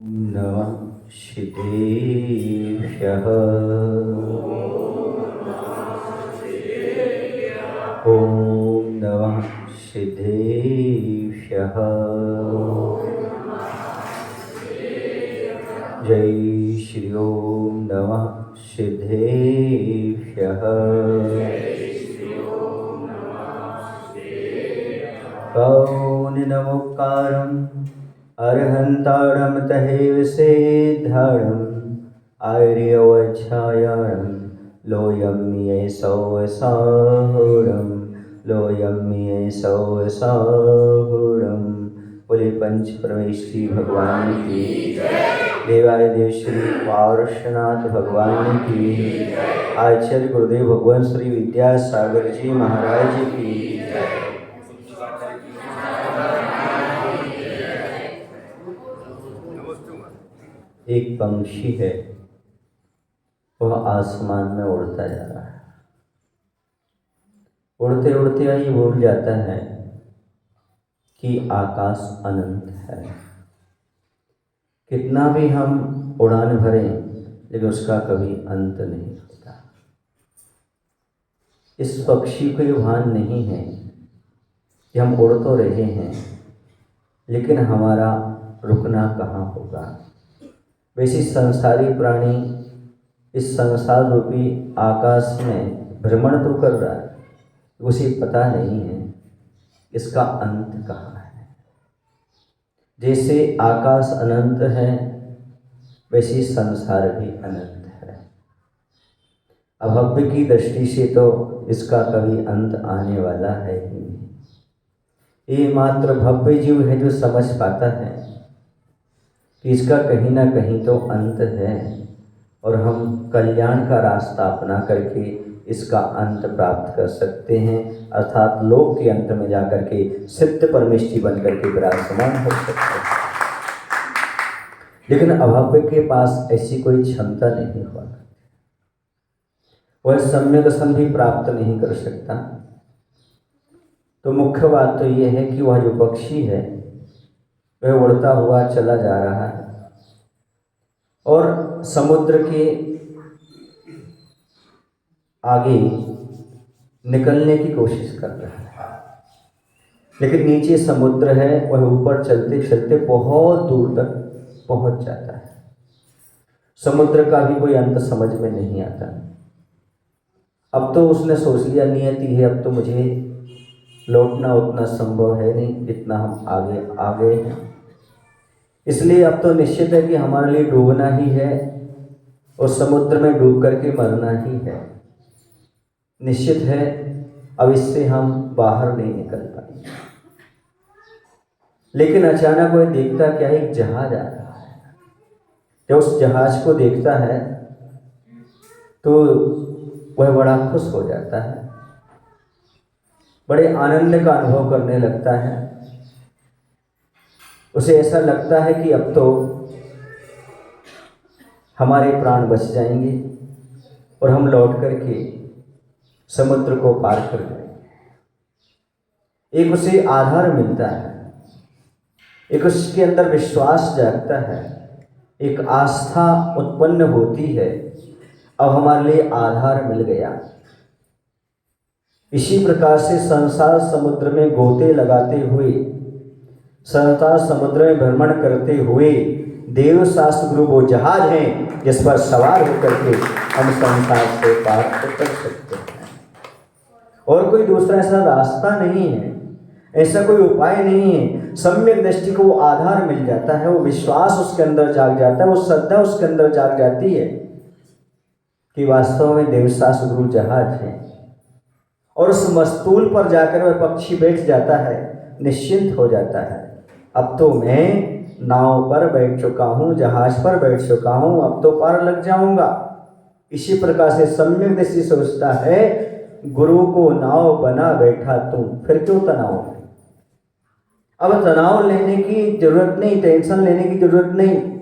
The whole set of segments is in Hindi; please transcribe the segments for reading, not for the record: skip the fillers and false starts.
नमः सिद्धेभ्यः। ॐ नमः सिद्धेभ्यः। जय श्री ओम नमः सिद्धेभ्यः। कौनिनमुक्कारम् अर्हन्तारं तहेव सिद्धारम् आर्यवच्छायारं लोयं ये सौसाहुरं लोयं ये सौसाहुरं। बोले पंच परमेश्वरी भगवान की, देवादिदेव श्री पार्श्वनाथ भगवान की, आचार्य गुरुदेव भगवान श्री विद्यासागर जी महाराज की। एक पंक्षी है, वह आसमान में उड़ता जा रहा है। उड़ते उड़ते ये भूल जाता है कि आकाश अनंत है। कितना भी हम उड़ान भरें लेकिन उसका कभी अंत नहीं होता। इस पक्षी को ये भान नहीं है कि हम उड़ तो रहे हैं लेकिन हमारा रुकना कहाँ होगा। वैसे संसारी प्राणी इस संसार रूपी आकाश में भ्रमण तो कर रहा है, उसे पता नहीं है इसका अंत कहाँ है। जैसे आकाश अनंत है वैसे संसार भी अनंत है। अभव्य की दृष्टि से तो इसका कभी अंत आने वाला है ही नहीं। ये मात्र भव्य जीव है जो समझ पाता है कि इसका कहीं ना कहीं तो अंत है और हम कल्याण का रास्ता अपना करके इसका अंत प्राप्त कर सकते हैं, अर्थात लोक के अंत में जाकर के सिद्ध परमेष्ठी बनकर के विराजमान हो सकते हैं। लेकिन अभव्य के पास ऐसी कोई क्षमता नहीं हुआ, वह सम्यक दर्शन भी प्राप्त नहीं कर सकता। तो मुख्य बात तो यह है कि वह जो पक्षी है वह उड़ता हुआ चला जा रहा है और समुद्र के आगे निकलने की कोशिश कर रहा है, लेकिन नीचे समुद्र है। वह ऊपर चलते चलते बहुत दूर तक पहुंच जाता है। समुद्र का भी कोई अंत समझ में नहीं आता। अब तो उसने सोच लिया नियति है, अब तो मुझे लौटना उतना संभव है नहीं, इतना हम आगे आ गए हैं। इसलिए अब तो निश्चित है कि हमारे लिए डूबना ही है और समुद्र में डूब करके मरना ही है। निश्चित है अब इससे हम बाहर नहीं निकल पाएंगे। लेकिन अचानक वह देखता क्या एक जहाज आ रहा है। जब उस जहाज को देखता है तो वह बड़ा खुश हो जाता है, बड़े आनंद का अनुभव करने लगता है। उसे ऐसा लगता है कि अब तो हमारे प्राण बच जाएंगे और हम लौट करके समुद्र को पार कर जाएंगे। एक उसे आधार मिलता है, एक उसके अंदर विश्वास जागता है, एक आस्था उत्पन्न होती है। अब हमारे लिए आधार मिल गया। इसी प्रकार से संसार समुद्र में गोते लगाते हुए, संसार समुद्र में भ्रमण करते हुए देव शास्त्र गुरु वो जहाज हैं जिस पर सवार होकर के हम संसार से पार उतर सकते हैं। और कोई दूसरा ऐसा रास्ता नहीं है, ऐसा कोई उपाय नहीं है। सम्यक दृष्टि को वो आधार मिल जाता है, वो विश्वास उसके अंदर जाग जाता है, वो श्रद्धा उसके अंदर जाग जाती है कि वास्तव में देवशास्त्र गुरु जहाज है। और उस मस्तूल पर जाकर वह पक्षी बैठ जाता है, निश्चिंत हो जाता है। अब तो मैं नाव पर बैठ चुका हूँ, जहाज पर बैठ चुका हूँ, अब तो पार लग जाऊंगा। इसी प्रकार से सम्यक दृष्टि सोचता है गुरु को नाव बना बैठा तू, फिर क्यों तनाव है। अब तनाव लेने की जरूरत नहीं, टेंशन लेने की जरूरत नहीं।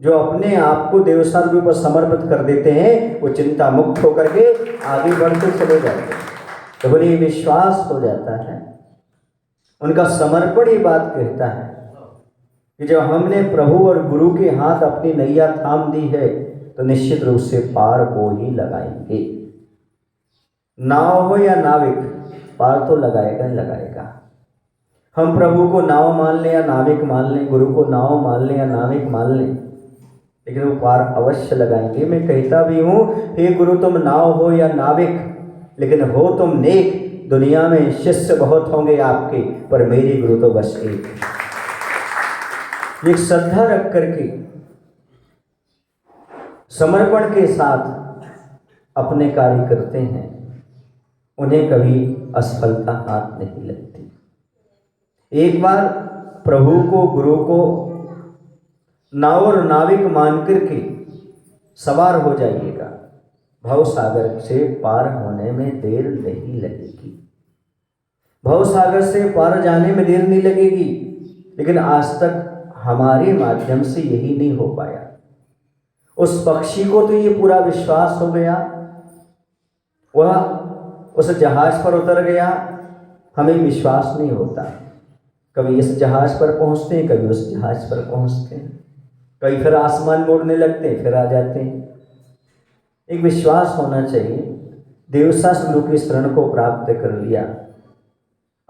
जो अपने आप को देवशास्त्र गुरु पर समर्पित कर देते हैं वो चिंता मुक्त होकर के आगे बढ़ते चले जाते हैं। तो बड़ी विश्वास हो जाता है, उनका समर्पण ही बात कहता है। कि जब हमने प्रभु और गुरु के हाथ अपनी नैया थाम दी है तो निश्चित रूप से पार वो ही लगाएंगे। नाव हो या नाविक, पार तो लगाएगा ही लगाएगा। हम प्रभु को नाव मान लें या नाविक मान लें, गुरु को नाव मान लें या नाविक मान लें, लेकिन वो पार अवश्य लगाएंगे। मैं कहता भी हूँ, हे गुरु तुम नाव हो या नाविक, लेकिन हो तुम नेक। दुनिया में शिष्य बहुत होंगे आपके, पर मेरी गुरु तो बस एक। एक श्रद्धा रख करके, समर्पण के साथ अपने कार्य करते हैं, उन्हें कभी असफलता हाथ नहीं लगती। एक बार प्रभु को, गुरु को नाव और नाविक मान करके सवार हो जाइएगा, भव सागर से पार होने में देर नहीं लगेगी। भव सागर से पार जाने में देर नहीं लगेगी, लेकिन आज तक हमारे माध्यम से यही नहीं हो पाया। उस पक्षी को तो ये पूरा विश्वास हो गया, वह उस जहाज पर उतर गया, हमें विश्वास नहीं होता। कभी इस जहाज पर पहुंचते हैं, कभी उस जहाज पर पहुंचते हैं, कभी फिर आसमान मोड़ने लगते हैं, फिर आ जाते हैं। एक विश्वास होना चाहिए। देवशास्त्र गुरु की शरण को प्राप्त कर लिया,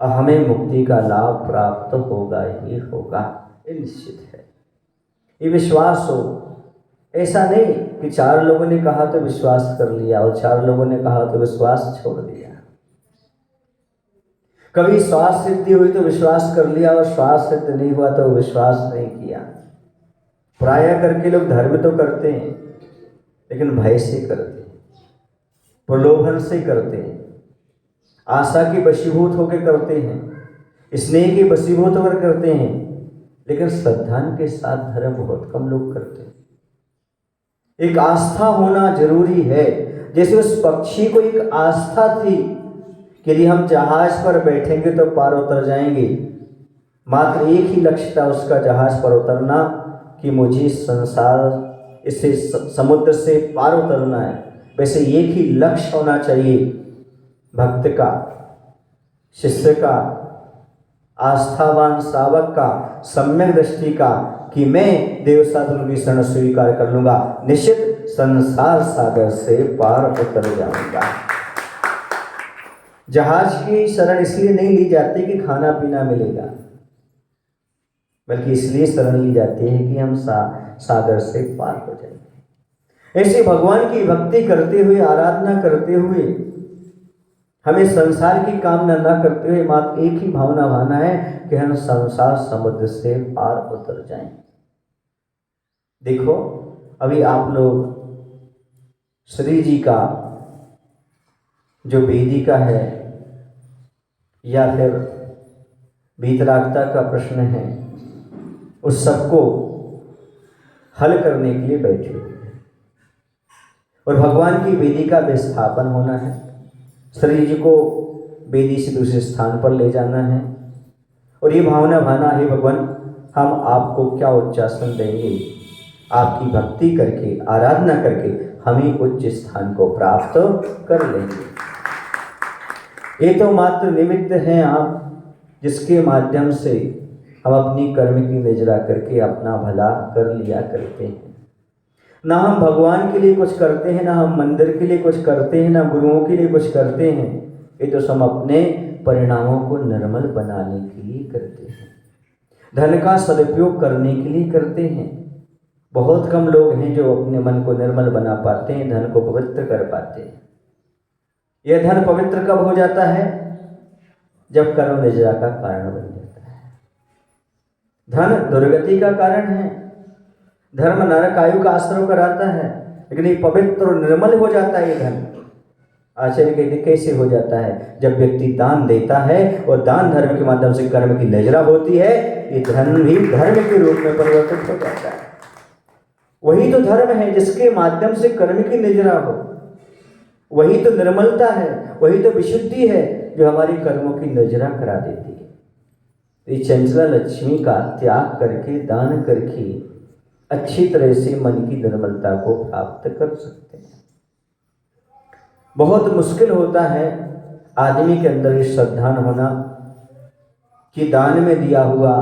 अब हमें मुक्ति का लाभ प्राप्त होगा ही होगा, ये निश्चित है। ये विश्वास हो, ऐसा नहीं कि 4 लोगों ने कहा तो विश्वास कर लिया और 4 लोगों ने कहा तो विश्वास छोड़ दिया। कभी श्वास सिद्धि हुई तो विश्वास कर लिया और श्वास सिद्ध नहीं हुआ तो विश्वास नहीं किया। प्राय करके लोग धर्म तो करते हैं, लेकिन भय से करते हैं, प्रलोभन से करते हैं, आशा के वशीभूत होकर करते हैं, स्नेह के वशीभूत होकर करते हैं, लेकिन श्रद्धा के साथ धर्म बहुत कम लोग करते हैं। एक आस्था होना जरूरी है। जैसे उस पक्षी को एक आस्था थी कि यदि हम जहाज पर बैठेंगे तो पार उतर जाएंगे, मात्र एक ही लक्ष्य था उसका जहाज पर उतरना, कि मुझे संसार इससे समुद्र से पार उतरना है। वैसे एक ही लक्ष्य होना चाहिए भक्त का, शिष्य का, आस्थावान श्रावक का, सम्यक दृष्टि का, कि मैं देवशास्त्र की शरण स्वीकार कर लूंगा, निश्चित संसार सागर से पार उतर जाऊंगा। जहाज की शरण इसलिए नहीं ली जाती कि खाना पीना मिलेगा, बल्कि इसलिए शरण ली जाती है कि हम सागर से पार हो जाएंगे। ऐसे भगवान की भक्ति करते हुए, आराधना करते हुए, हमें संसार की कामना न करते हुए मात्र एक ही भावना भाना है कि हम संसार समुद्र से पार उतर जाएं। देखो, अभी आप लोग श्री जी का जो वेदिका है या फिर वीतरागता का प्रश्न है, उस सबको हल करने के लिए बैठे हुए हैं और भगवान की वेदिका में स्थापन होना है। श्री जी को वेदी से दूसरे स्थान पर ले जाना है और ये भावना भाना है, भगवान हम आपको क्या उच्चासन देंगे, आपकी भक्ति करके, आराधना करके हम ही उच्च स्थान को प्राप्त कर लेंगे। ये तो मात्र निमित्त हैं आप, जिसके माध्यम से हम अपनी कर्म की निजरा करके अपना भला कर लिया करते हैं। ना हम भगवान के लिए कुछ करते हैं, ना हम मंदिर के लिए कुछ करते हैं, ना गुरुओं के लिए कुछ करते हैं। ये तो हम अपने परिणामों को निर्मल बनाने के लिए करते हैं, धन का सदुपयोग करने के लिए करते हैं। बहुत कम लोग हैं जो अपने मन को निर्मल बना पाते हैं, धन को पवित्र कर पाते हैं। यह धन पवित्र कब हो जाता है? जब कर्म निजरा का कारण बन जाता है। धन दुर्गति का कारण है, धर्म नरक आयु का आश्रय कराता है, लेकिन ये पवित्र और निर्मल हो जाता है ये धन। आश्चर्य कहते कैसे हो जाता है? जब व्यक्ति दान देता है और दान धर्म के माध्यम से कर्म की निजरा होती है, ये धन भी धर्म के रूप में परिवर्तित हो जाता है। वही तो धर्म है जिसके माध्यम से कर्म की निजरा हो, वही तो निर्मलता है, वही तो विशुद्धि है जो हमारी कर्मों की निजरा करा देती है। ये चंचला लक्ष्मी का त्याग करके, दान करके अच्छी तरह से मन की निर्मलता को प्राप्त कर सकते हैं। बहुत मुश्किल होता है आदमी के अंदर ये श्रद्धा होना कि दान में दिया हुआ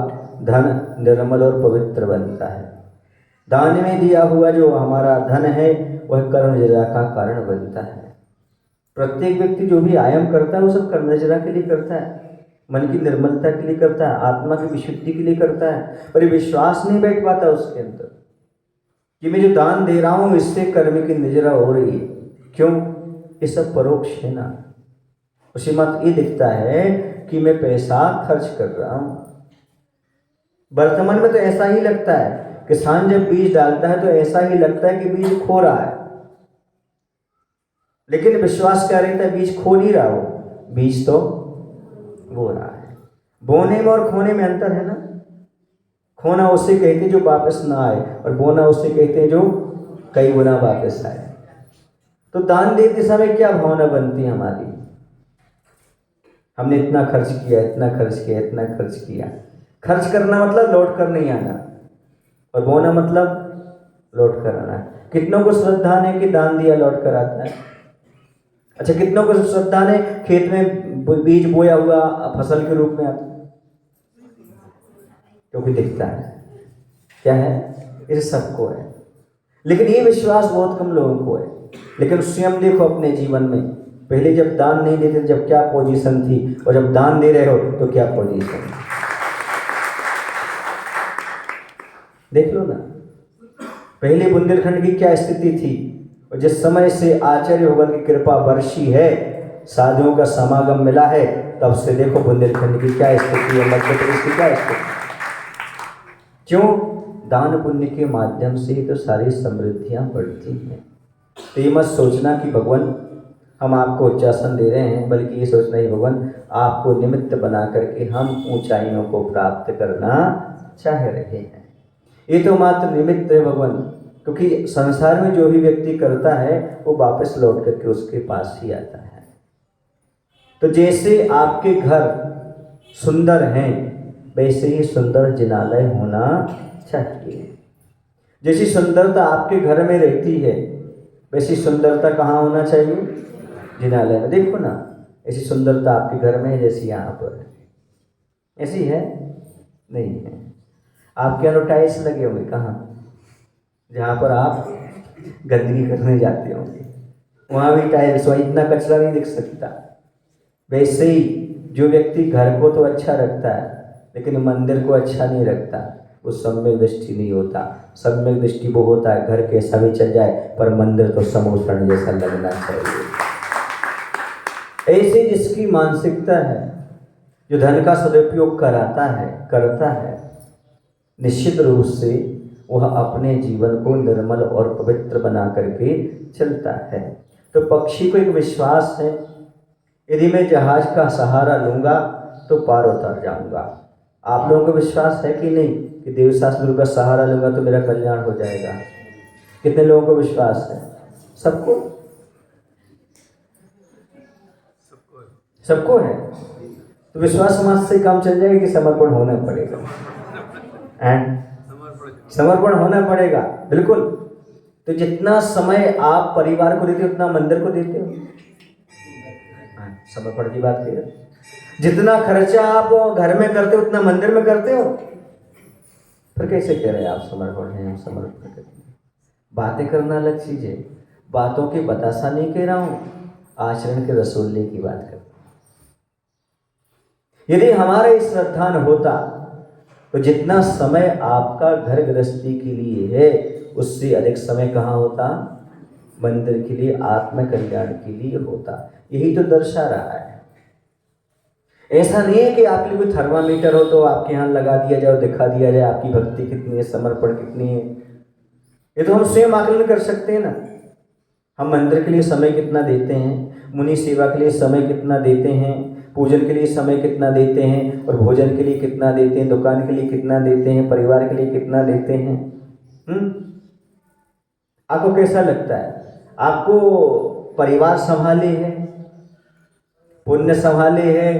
धन निर्मल और पवित्र बनता है। दान में दिया हुआ जो हमारा धन है वह कर्मजरा का कारण बनता है। प्रत्येक व्यक्ति जो भी आयाम करता है वो सब कर्मजरा के लिए करता है, मन की निर्मलता के लिए करता है, आत्मा की विशुद्धि के लिए करता है। पर ये विश्वास नहीं बैठ पाता उसके अंदर कि मैं जो दान दे रहा हूँ इससे कर्म की निजरा हो रही है। क्यों? ये सब परोक्ष है ना। उसी मात्र ये दिखता है कि मैं पैसा खर्च कर रहा हूँ। वर्तमान में तो ऐसा ही लगता है, किसान जब बीज डालता है तो ऐसा ही लगता है कि बीज खो रहा है, लेकिन विश्वास क्या रहता है, बीज खो नहीं रहा हो, बीज तो बो रहा है। बोने में और खोने में अंतर है ना। खोना उसे कहते हैं जो वापस ना आए, और बोना उसे कहते हैं जो कई गुना वापस आए। तो दान देते समय क्या भावना बनती है हमारी? हमने इतना खर्च किया, इतना खर्च किया, इतना खर्च किया। खर्च करना मतलब लौट कर नहीं आना, और बोना मतलब लौट कर आना। कितनों को श्रद्धा ने कि दान दिया लौट कर आता है? अच्छा, कितनों को श्रद्धा ने खेत में बीज बोया हुआ फसल के रूप में आता है? क्योंकि दिखता है। क्या है? ये सबको है, लेकिन ये विश्वास बहुत कम लोगों को है। लेकिन स्वयं देखो अपने जीवन में, पहले जब दान नहीं देते जब क्या पोजीशन थी, और जब दान दे रहे हो तो क्या पोजीशन है। देख लो ना, पहले बुंदेलखंड की क्या स्थिति थी, और जिस समय से आचार्य भगवान की कृपा बरसी है, साधुओं का समागम मिला है, तब से देखो बुंदेलखंड की क्या स्थिति है, मध्य प्रदेश की क्या स्थिति। क्यों? दान पुण्य के माध्यम से तो सारी समृद्धियां बढ़ती हैं। तो ये मत सोचना कि भगवान हम आपको उच्चासन दे रहे हैं, बल्कि ये सोचना ही भगवान आपको निमित्त बना करके हम ऊंचाइयों को प्राप्त करना चाह रहे हैं। ये तो मात्र निमित्त है भगवान, क्योंकि संसार में जो भी व्यक्ति करता है वो वापस लौट करके उसके पास ही आता है। तो जैसे आपके घर सुंदर हैं, वैसे ही सुंदर जिनालय होना चाहिए। जैसी सुंदरता आपके घर में रहती है, वैसी सुंदरता कहाँ होना चाहिए? जिनालय में। देखो ना, ऐसी सुंदरता आपके घर में है जैसी यहाँ पर है, ऐसी है? नहीं है। आपके यहाँ टाइल्स लगे होंगे कहाँ? जहाँ पर आप गंदगी करने जाते होंगे वहाँ भी टाइल्स, वहाँ इतना कचरा नहीं दिख सकता। वैसे ही जो व्यक्ति घर को तो अच्छा रखता है लेकिन मंदिर को अच्छा नहीं रखता, वो सम्यक दृष्टि नहीं होता। सम्यक दृष्टि वो होता है घर कैसा भी चल जाए पर मंदिर तो समोसरण जैसा लगना चाहिए। ऐसे जिसकी मानसिकता है, जो धन का सदुपयोग करता है, निश्चित रूप से वह अपने जीवन को निर्मल और पवित्र बना करके चलता है। तो पक्षी को एक विश्वास है, यदि मैं जहाज का सहारा लूंगा तो पार उतर जाऊंगा। आप लोगों को विश्वास है कि नहीं कि देवशास्त्र गुरु का सहारा लूंगा तो मेरा कल्याण हो जाएगा? कितने लोगों को विश्वास है? सबको? सबको है। तो विश्वास मात्र से काम चल जाएगा कि समर्पण होना पड़ेगा? एंड समर्पण होना पड़ेगा, बिल्कुल। तो जितना समय आप परिवार को देते हो उतना मंदिर को देते हो। समर्पण की बात करिए। जितना खर्चा आप घर में करते हो उतना मंदिर में करते हो, फिर कैसे कह रहे हैं आप समर्पण है? हम समर्पण करते हैं। बातें करना अलग चीज है, बातों के बतासा नहीं कह रहा हूं, आचरण के रसोल्ले की बात करता हूं। यदि हमारा इस श्रद्धान होता तो जितना समय आपका घर गृहस्थी के लिए है उससे अधिक समय कहाँ होता? मंदिर के लिए, आत्म कल्याण के लिए होता। यही तो दर्शा रहा है। ऐसा नहीं है कि आपके लिए कोई थर्मामीटर हो तो आपके यहाँ लगा दिया जाए और दिखा दिया जाए आपकी भक्ति कितनी है, समर्पण कितनी है। ये तो हम स्वयं आकलन कर सकते हैं ना। हम मंदिर के लिए समय कितना देते हैं, मुनि सेवा के लिए समय कितना देते हैं, पूजन के लिए समय कितना देते हैं, और भोजन के लिए कितना देते हैं, दुकान के लिए कितना देते हैं, परिवार के लिए कितना देते हैं। आपको कैसा लगता है? आपको परिवार संभाले है, पुण्य संभाले है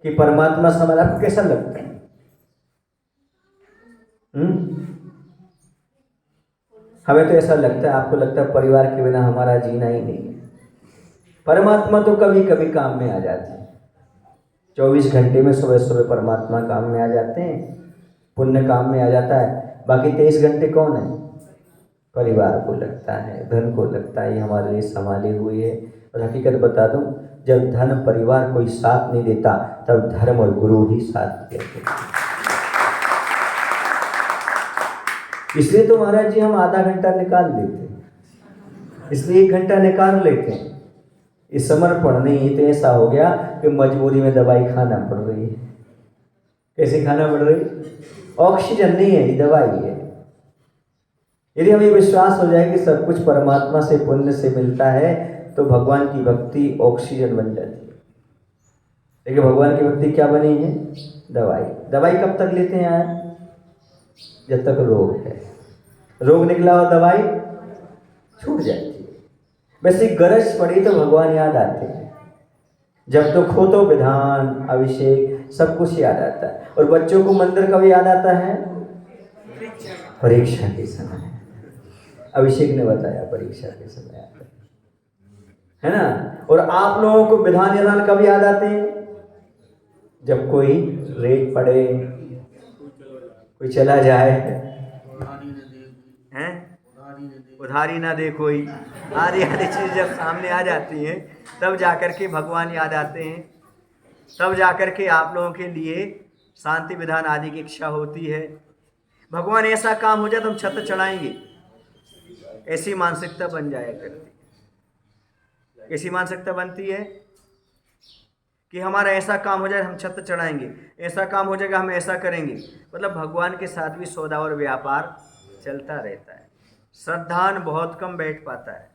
कि परमात्मा संभाले? आपको कैसा लगता है? हमें तो ऐसा लगता है, आपको लगता है परिवार के बिना हमारा जीना ही नहीं है। परमात्मा तो कभी कभी काम में आ जाते हैं, 24 घंटे में सुबह सुबह परमात्मा काम में आ जाते हैं, पुण्य काम में आ जाता है। बाकी 23 घंटे कौन है? परिवार को लगता है, धन को लगता है, ये हमारे लिए संभाले हुए है। और हकीकत बता दूं, जब धन परिवार कोई साथ नहीं देता तब धर्म और गुरु ही साथ देते। इसलिए तो महाराज जी हम आधा घंटा निकाल लेते हैं, इसलिए 1 घंटा निकाल लेते हैं। इस समर्पण नहीं तो ऐसा हो गया कि मजबूरी में दवाई खाना पड़ रही है। कैसे खाना पड़ रही? ऑक्सीजन नहीं है, ये दवाई है। यदि हमें विश्वास हो जाए कि सब कुछ परमात्मा से पुण्य से मिलता है तो भगवान की भक्ति ऑक्सीजन बन जाती है। लेकिन भगवान की भक्ति क्या बनी है? दवाई। दवाई कब तक लेते हैं यार? जब तक रोग है। रोग निकला और दवाई छूट जाती है। वैसे गरज पड़ी तो भगवान याद आते हैं, जब दुख हो तो विधान, अभिषेक, सब कुछ याद आता है। और बच्चों को मंदिर कब याद आता है? परीक्षा के समय। अभिषेक ने बताया परीक्षा के समय आता है ना। और आप लोगों को विधान विधान कब याद आते हैं? जब कोई रेत पड़े, कोई चला जाए, हैं उधारी ना दे कोई, आदि आदि चीज जब सामने आ जाती हैं तब जाकर के भगवान याद आते हैं। तब जाकर के आप लोगों के लिए शांति विधान आदि की इच्छा होती है। भगवान ऐसा काम हो जाए तो हम छत्र चढ़ाएंगे, ऐसी मानसिकता बन जाया करती है। ऐसी मानसिकता बनती है कि हमारा ऐसा काम हो जाए हम छत्र चढ़ाएंगे, ऐसा काम हो जाएगा हम ऐसा करेंगे। मतलब भगवान के साथ भी सौदा और व्यापार चलता रहता है। श्रद्धान बहुत कम बैठ पाता है।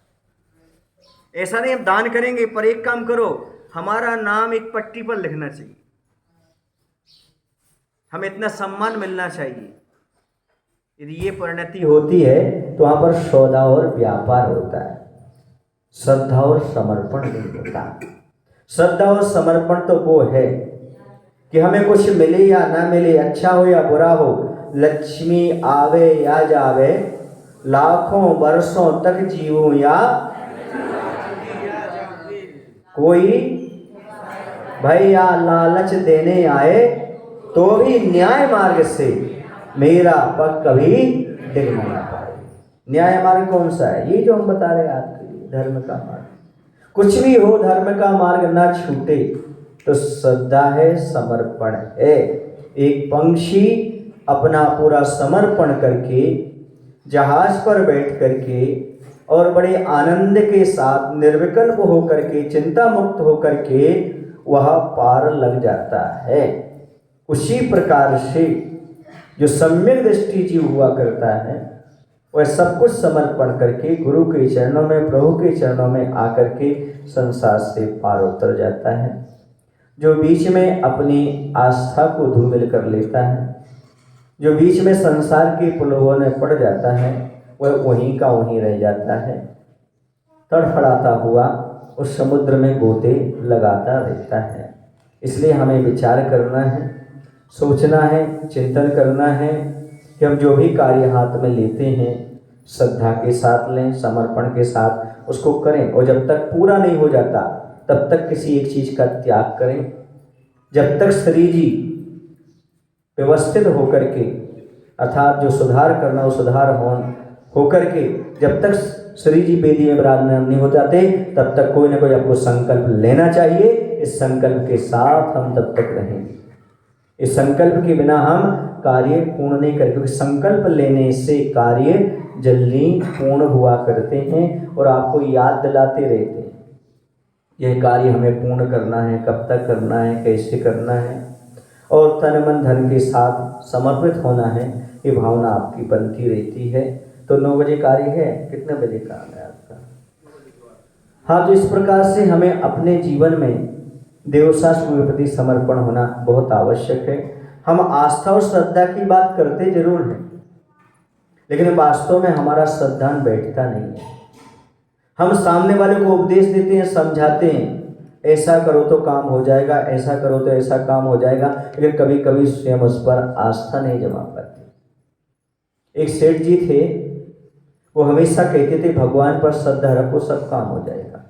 ऐसा नहीं हम दान करेंगे, पर एक काम करो, हमारा नाम एक पट्टी पर लिखना चाहिए, हमें इतना सम्मान मिलना चाहिए। यदि ये परिणति होती है तो वहां पर सौदा और व्यापार होता है, श्रद्धा और समर्पण नहीं होता। श्रद्धा और समर्पण तो वो है कि हमें कुछ मिले या ना मिले, अच्छा हो या बुरा हो, लक्ष्मी आवे या जावे, लाखों वर्षों तक जीवो या कोई भय या लालच देने आए तो भी न्याय मार्ग से मेरा पग कभी डिग ना पाए। न्याय मार्ग कौन सा है? ये जो हम बता रहे हैं आपके लिए, धर्म का मार्ग। कुछ भी हो, धर्म का मार्ग ना छूटे तो श्रद्धा है, समर्पण है। एक पंछी अपना पूरा समर्पण करके जहाज पर बैठ करके और बड़े आनंद के साथ निर्विकल्प होकर के, चिंता मुक्त होकर के वह पार लग जाता है। उसी प्रकार से जो सम्यक दृष्टि जीव हुआ करता है वह सब कुछ समर्पण करके गुरु के चरणों में, प्रभु के चरणों में आकर के संसार से पार उतर जाता है। जो बीच में अपनी आस्था को धूमिल कर लेता है, जो बीच में संसार के प्रलोभन में पड़ जाता है, वह वहीं का वहीं रह जाता है, तड़फड़ाता हुआ उस समुद्र में गोते लगाता रहता है। इसलिए हमें विचार करना है, सोचना है, चिंतन करना है कि हम जो भी कार्य हाथ में लेते हैं श्रद्धा के साथ लें, समर्पण के साथ उसको करें। और जब तक पूरा नहीं हो जाता तब तक किसी एक चीज़ का त्याग करें। जब तक शरीर जी व्यवस्थित होकर के, अर्थात जो सुधार करना वो सुधार होकर के, जब तक श्री जी वेदी में विराजमान नहीं हो जाते तब तक कोई ना कोई आपको संकल्प लेना चाहिए। इस संकल्प के साथ हम तब तक रहेंगे। इस संकल्प के बिना हम कार्य पूर्ण नहीं करेंगे, क्योंकि संकल्प लेने से कार्य जल्दी पूर्ण हुआ करते हैं और आपको याद दिलाते रहते हैं यह कार्य हमें पूर्ण करना है, कब तक करना है, कैसे करना है, और तन मन धन के साथ समर्पित होना है। ये भावना आपकी बनती रहती है। तो 9 बजे कार्य है, कितने बजे काम है आपका? हाँ, तो इस प्रकार से हमें अपने जीवन में देवशास्त्र के प्रति समर्पण होना बहुत आवश्यक है। हम आस्था और श्रद्धा की बात करते जरूर हैं, लेकिन वास्तव में हमारा श्रद्धा बैठता नहीं है। हम सामने वाले को उपदेश देते हैं, समझाते हैं, ऐसा करो तो काम हो जाएगा, ऐसा करो तो ऐसा काम हो जाएगा, लेकिन कभी कभी स्वयं उस पर आस्था नहीं जमा पाती। एक सेठ जी थे, वो हमेशा कहते थे भगवान पर श्रद्धा रखो सब काम हो जाएगा,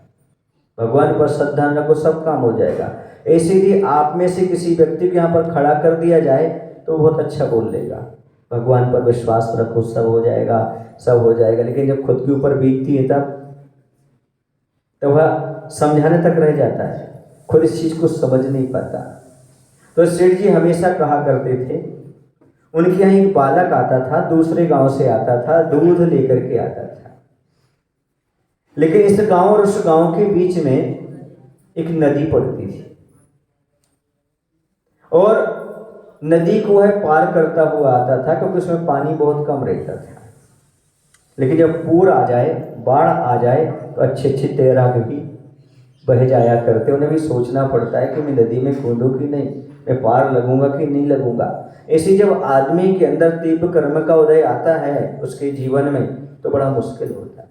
भगवान पर श्रद्धा रखो सब काम हो जाएगा। ऐसे ही आप में से किसी व्यक्ति को यहाँ पर खड़ा कर दिया जाए तो बहुत अच्छा बोल लेगा, भगवान पर विश्वास रखो सब हो जाएगा, सब हो जाएगा। लेकिन जब खुद के ऊपर बीतती है तब वह समझाने तक रह जाता है, खुद इस चीज़ को समझ नहीं पाता। तो सेठ जी हमेशा कहा करते थे, उनके यहाँ एक बालक आता था, दूसरे गांव से आता था, दूध लेकर के आता था। लेकिन इस गांव और उस गांव के बीच में एक नदी पड़ती थी और नदी को वह पार करता हुआ आता था, क्योंकि उसमें पानी बहुत कम रहता था। लेकिन जब पूर आ जाए, बाढ़ आ जाए, तो अच्छे अच्छे तैराक भी बह जाया करते। उन्हें भी सोचना पड़ता है कि मैं नदी में कूदूं कि नहीं, मैं पार लगूंगा कि नहीं लगूंगा। ऐसे जब आदमी के अंदर तीव्र कर्म का उदय आता है उसके जीवन में, तो बड़ा मुश्किल होता है।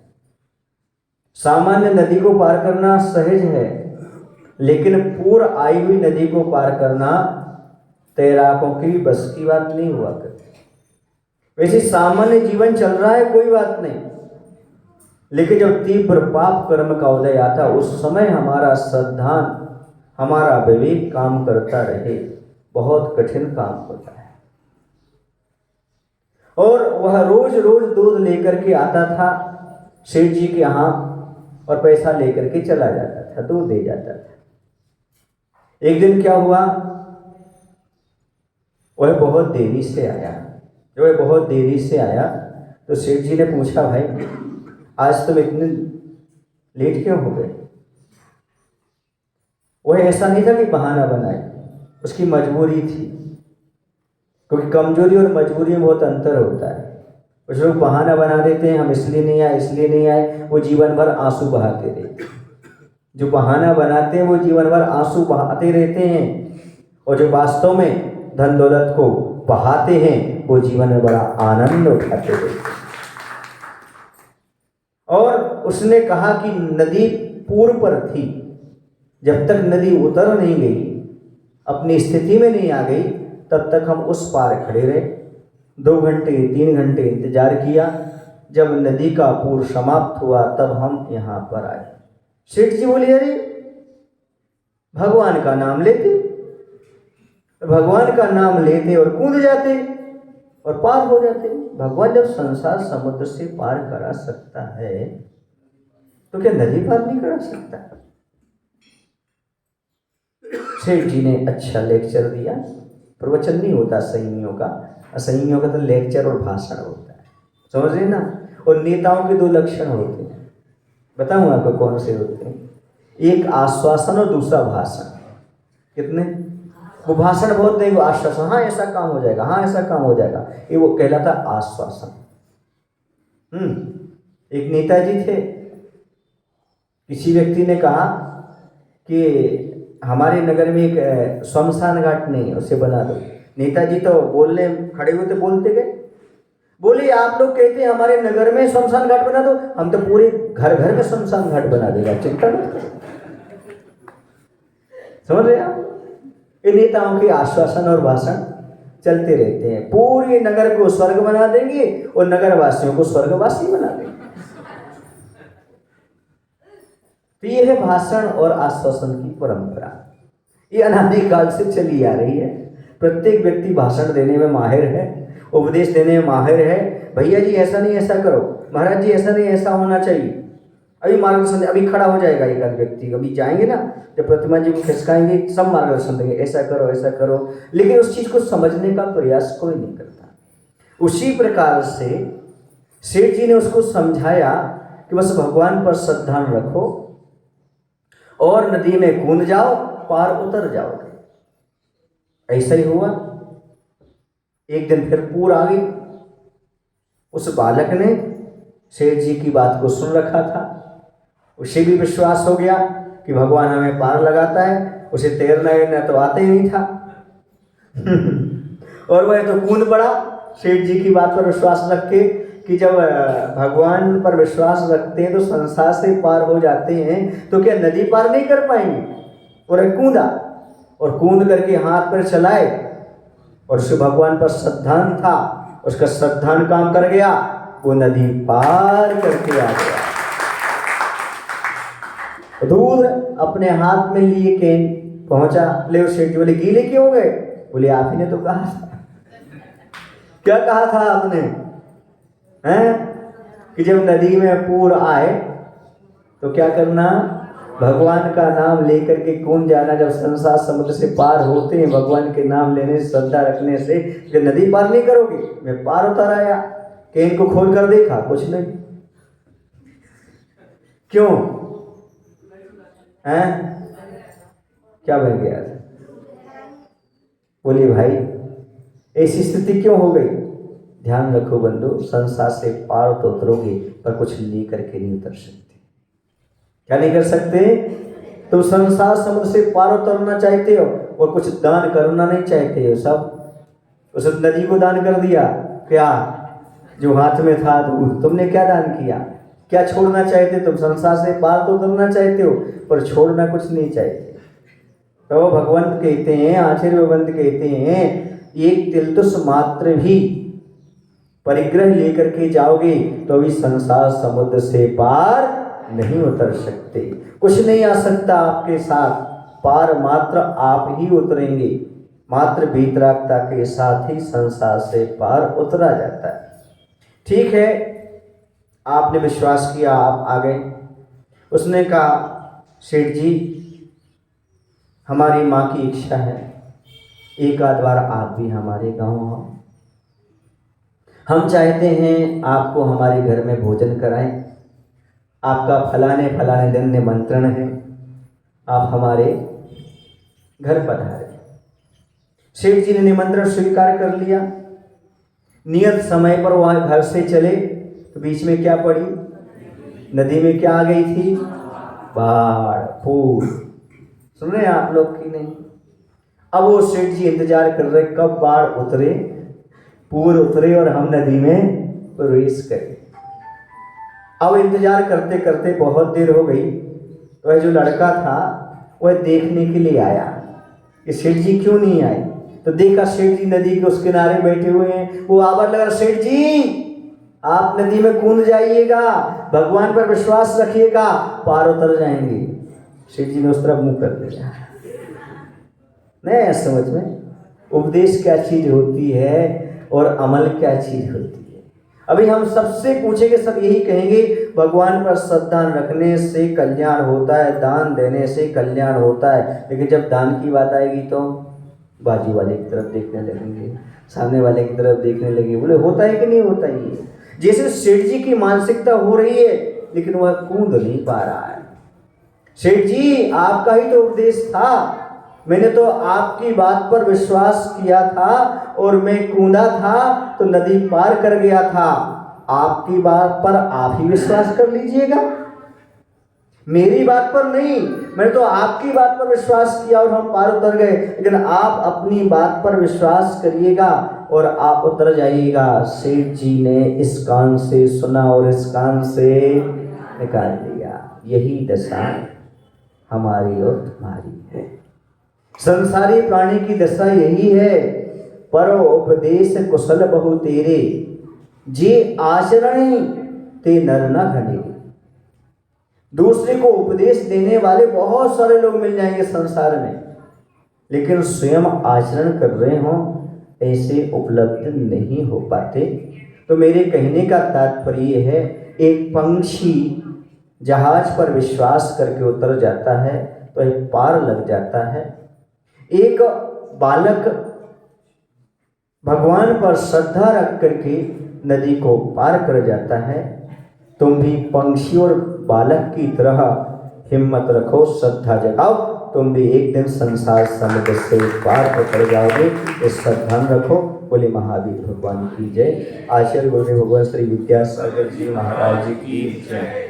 सामान्य नदी को पार करना सहज है, लेकिन पूर आई हुई नदी को पार करना तैराकों की बस की बात नहीं हुआ करती। वैसे सामान्य जीवन चल रहा है, कोई बात नहीं, लेकिन जब तीव्र पाप कर्म का उदय आता, उस समय हमारा श्रद्धान, हमारा विवेक काम करता रहे, बहुत कठिन काम होता है। और वह रोज रोज दूध लेकर के आता था सेठ जी के यहाँ और पैसा लेकर के चला जाता था, दूध दे जाता था। एक दिन क्या हुआ, वह बहुत देरी से आया। जब वह बहुत देरी से आया तो सेठ जी ने पूछा, भाई आज तुम इतने लेट क्यों हो गए? वह ऐसा नहीं था कि बहाना बनाए, उसकी मजबूरी थी, क्योंकि कमजोरी और मजबूरी में बहुत अंतर होता है। कुछ लोग बहाना बना देते हैं, हम इसलिए नहीं आए, इसलिए नहीं आए, वो जीवन भर आंसू बहाते रहते हैं। जो बहाना बनाते हैं वो जीवन भर आंसू बहाते रहते हैं, और जो वास्तव में धन दौलत को बहाते हैं वो जीवन में बड़ा आनंद उठाते रहते हैं। और उसने कहा कि नदी पूर्व पर थी, जब तक नदी उतर नहीं गई, अपनी स्थिति में नहीं आ गई, तब तक हम उस पार खड़े रहे। 2 घंटे 3 घंटे इंतजार किया, जब नदी का पूर समाप्त हुआ तब हम यहाँ पर आए। सेठ जी बोले, अरे भगवान का नाम लेते, भगवान का नाम लेते और कूद जाते और पार हो जाते। भगवान जब संसार समुद्र से पार करा सकता है तो क्या नदी पार नहीं करा सकता? सेठ जी ने अच्छा लेक्चर दिया। प्रवचन नहीं होता संयमियों का, असंयमियों का तो लेक्चर और भाषण होता है, समझ रहे ना। और नेताओं के 2 लक्षण होते हैं, बताऊं आपको कौन से होते हैं। एक आश्वासन और दूसरा भाषण। कितने? वो भाषण बहुत देंगे, आश्वासन, हाँ ऐसा काम हो जाएगा, हाँ ऐसा काम हो जाएगा, ये वो कहलाता आश्वासन। एक नेताजी थे, किसी व्यक्ति ने कहा कि हमारे नगर में एक शमशान घाट नहीं है, उसे बना दो। नेताजी तो बोलने खड़े हुए थे, बोलते गए, बोले आप लोग कहते हैं हमारे नगर में शमशान घाट बना दो, हम तो पूरे घर घर में शमशान घाट बना देगा, चिंता मत करो। समझ रहे आप? ये नेताओं के आश्वासन और भाषण चलते रहते हैं। पूरे नगर को स्वर्ग बना देंगे और नगर वासियों को स्वर्गवासी बना देंगे। तो ये है भाषण और आश्वासन की परंपरा, ये अनादिकाल से चली आ रही है। प्रत्येक व्यक्ति भाषण देने में माहिर है, उपदेश देने में माहिर है। भैया जी ऐसा नहीं ऐसा करो, महाराज जी ऐसा नहीं ऐसा होना चाहिए। अभी मार्गदर्शन, अभी खड़ा हो जाएगा एक आध व्यक्ति, अभी जाएंगे ना जब प्रतिमा जी को खिसकाएंगे, सब मार्गदर्शन देंगे, ऐसा करो ऐसा करो, लेकिन उस चीज को समझने का प्रयास कोई नहीं करता। उसी प्रकार से सेठ जी ने उसको समझाया कि बस भगवान पर श्रद्धा रखो और नदी में कूद जाओ, पार उतर जाओगे। ऐसा ही हुआ। एक दिन फिर पूर आ गई। उस बालक ने सेठ जी की बात को सुन रखा था, उसे भी विश्वास हो गया कि भगवान हमें पार लगाता है। उसे तैरना तो आता ही नहीं था और वह तो कूद पड़ा सेठ जी की बात पर विश्वास रख के, कि जब भगवान पर विश्वास रखते हैं तो संसार से पार हो जाते हैं, तो क्या नदी पार नहीं कर पाएंगे? और कूदा, और कूद करके हाथ पर चलाए, और उसे भगवान पर श्रद्धान था, उसका श्रद्धान काम कर गया, वो नदी पार करके आ गया। दूध अपने हाथ में लिए केन पहुंचा, ले उस सेठ जी बोले गीले क्यों हो गए? बोले आप ही ने तो कहा था। क्या कहा था आपने, हैं, कि जब नदी में पूर आए तो क्या करना, भगवान का नाम लेकर के कौन जाना। जब संसार समुद्र से पार होते हैं भगवान के नाम लेने से, श्रद्धा रखने से, कि नदी पार नहीं करोगे, मैं पार उतर आया, कि इनको खोल कर देखा, कुछ नहीं। क्यों हैं, क्या बन गया था? बोलिए भाई, ऐसी स्थिति क्यों हो गई? ध्यान रखो बंधु, संसार से पार तो उतरोगे पर कुछ लेकर के नहीं उतर सकते। क्या नहीं कर सकते? तुम संसार समुद्र से पार उतरना चाहते हो और कुछ दान करना नहीं चाहते हो। सब उस नदी को दान कर दिया, क्या जो हाथ में था दूध, तुमने क्या दान किया? क्या छोड़ना चाहते? तुम संसार से पार तो उतरना चाहते हो पर छोड़ना कुछ नहीं चाहते। तो भगवंत कहते हैं, आचार्य भगवंत कहते हैं, एक तिलतुष मात्र भी परिग्रह लेकर के जाओगे तो अभी संसार समुद्र से पार नहीं उतर सकते। कुछ नहीं आ सकता आपके साथ, पार मात्र आप ही उतरेंगे। मात्र वीतरागता के साथ ही संसार से पार उतरा जाता है। ठीक है, आपने विश्वास किया, आप आ गए। उसने कहा, सेठ जी हमारी माँ की इच्छा है, एक आध बार आप भी हमारे गांव आओ। हम चाहते हैं आपको हमारे घर में भोजन कराएं। आपका फलाने फलाने दिन निमंत्रण है, आप हमारे घर पधारे। सेठ जी ने निमंत्रण स्वीकार कर लिया। नियत समय पर वह घर से चले तो बीच में क्या पड़ी? नदी में क्या आ गई थी? बाढ़, पूर। सुन रहे हैं आप लोग कि नहीं? अब वो सेठ जी इंतजार कर रहे कब बाढ़ उतरे, पूर उतरे और हम नदी में प्रवेश करें। अब इंतजार करते करते बहुत देर हो गई। तो वह जो लड़का था वह देखने के लिए आया कि सेठ जी क्यों नहीं आए। तो देखा सेठ जी नदी के उस किनारे बैठे हुए हैं। वो आवाज लगा, सेठ जी आप नदी में कूद जाइएगा, भगवान पर विश्वास रखिएगा, पार उतर जाएंगे। सेठ जी ने उस तरफ मुंह कर दिया। नहीं समझ में उपदेश क्या चीज होती है और अमल क्या चीज होती है। अभी हम सबसे पूछेंगे, सब यही कहेंगे भगवान पर श्रद्धा रखने से कल्याण होता है, दान देने से कल्याण होता है। लेकिन जब दान की बात आएगी तो बाजू वाले की तरफ देखने लगेंगे, सामने वाले की तरफ देखने लगेंगे। बोले होता है कि नहीं होता ही? जैसे सेठ जी की मानसिकता हो रही है लेकिन वह कूद नहीं पा रहा है। सेठ जी आपका ही तो उपदेश था, मैंने तो आपकी बात पर विश्वास किया था और मैं कूदा था तो नदी पार कर गया था। आपकी बात पर आप ही विश्वास कर लीजिएगा, मेरी बात पर नहीं। मैंने तो आपकी बात पर विश्वास किया और हम पार उतर गए, लेकिन आप अपनी बात पर विश्वास करिएगा और आप उतर जाइएगा। सेठ जी ने इस कान से सुना और इस कान से निकाल दिया। यही दशा हमारी और तुम्हारी है। संसारी प्राणी की दशा यही है। परो उपदेश कुशल बहु तेरे, जे आचरण ते नर न घने। दूसरे को उपदेश देने वाले बहुत सारे लोग मिल जाएंगे संसार में, लेकिन स्वयं आचरण कर रहे हो ऐसे उपलब्ध नहीं हो पाते। तो मेरे कहने का तात्पर्य है, एक पंछी जहाज पर विश्वास करके उतर जाता है तो एक पार लग जाता है। एक बालक भगवान पर श्रद्धा रख करके नदी को पार कर जाता है। तुम भी पंछी और बालक की तरह हिम्मत रखो, श्रद्धा जगाओ, तुम भी एक दिन संसार समुद्र से पार उतर जाओगे। इस श्रद्धा रखो। बोले महावीर भगवान की जय। आचार्य गुरुदेव भगवान श्री विद्यासागर जी महाराज की जय।